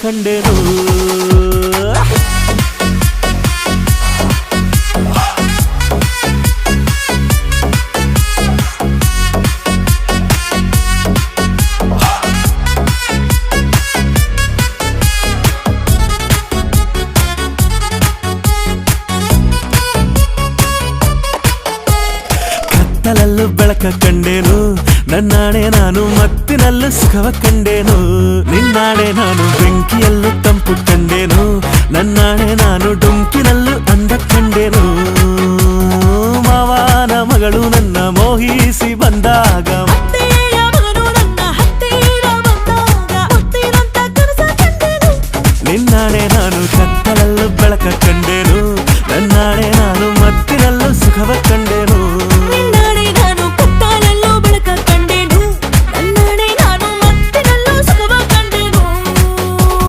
ಕಂಡೆನು ಕತ್ತಲಲ್ಲೂ ಬೆಳಕ ಕಂಡೇನು ನನ್ನಾಣೆ ನಾನು ಮತ್ತಿನಲ್ಲೂ ಸುಖವ ಕಂಡೇನು ನಿನ್ನಾಣೆ ನಾನು ಬೆಂಕಿ